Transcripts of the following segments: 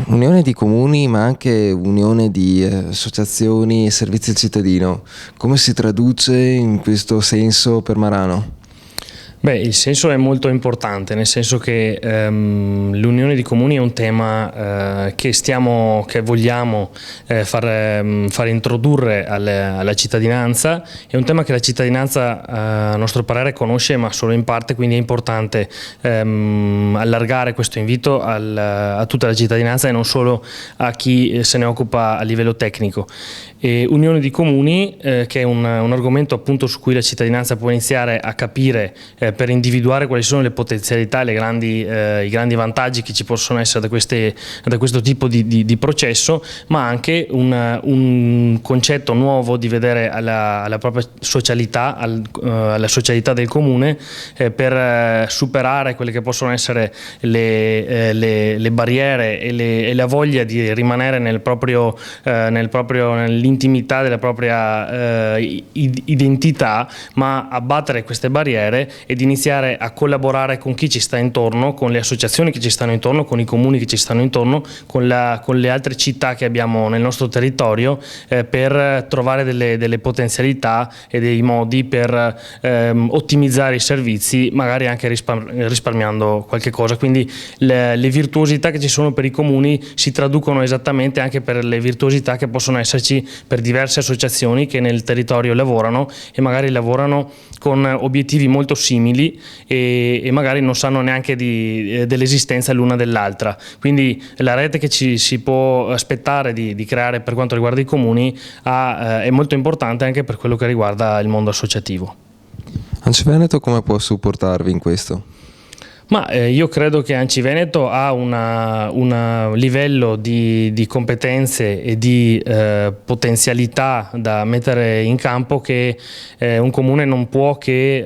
Unione di comuni, ma anche unione di associazioni e servizi al cittadino. Come si traduce in questo senso per Marano? Beh, il senso è molto importante, nel senso che l'unione di comuni è un tema che vogliamo far introdurre alla cittadinanza. È un tema che la cittadinanza, a nostro parere, conosce ma solo in parte, quindi è importante allargare questo invito a tutta la cittadinanza e non solo a chi se ne occupa a livello tecnico. E unione di comuni, che è un argomento appunto su cui la cittadinanza può iniziare a capire per individuare quali sono le potenzialità e i grandi vantaggi che ci possono essere da questo tipo di processo, ma anche un concetto nuovo di vedere alla propria socialità, alla socialità del comune, per superare quelle che possono essere le barriere e la voglia di rimanere nell'intimità della propria identità, ma abbattere queste barriere ed iniziare a collaborare con chi ci sta intorno, con le associazioni che ci stanno intorno, con i comuni che ci stanno intorno, con le altre città che abbiamo nel nostro territorio, per trovare delle potenzialità e dei modi per ottimizzare i servizi, magari anche risparmiando qualche cosa. Quindi le virtuosità che ci sono per i comuni si traducono esattamente anche per le virtuosità che possono esserci per diverse associazioni che nel territorio lavorano e magari lavorano con obiettivi molto simili e magari non sanno neanche dell'esistenza l'una dell'altra. Quindi la rete che ci si può aspettare di creare per quanto riguarda i comuni è molto importante anche per quello che riguarda il mondo associativo. ANCI Veneto come può supportarvi in questo? Ma io credo che ANCI Veneto ha un livello di competenze e di potenzialità da mettere in campo che un comune non può che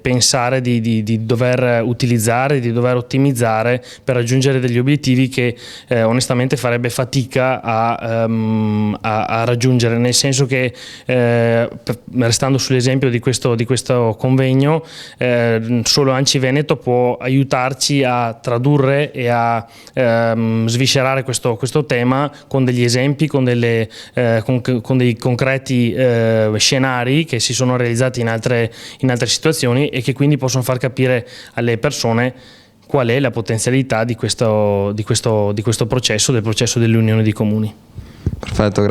pensare di dover utilizzare, di dover ottimizzare per raggiungere degli obiettivi che onestamente farebbe fatica a raggiungere, nel senso che restando sull'esempio di questo convegno, solo ANCI Veneto può aiutarci a tradurre e a sviscerare questo tema con degli esempi, con dei concreti scenari che si sono realizzati in altre situazioni e che quindi possono far capire alle persone qual è la potenzialità di questo processo, del processo dell'unione di comuni. Perfetto, grazie.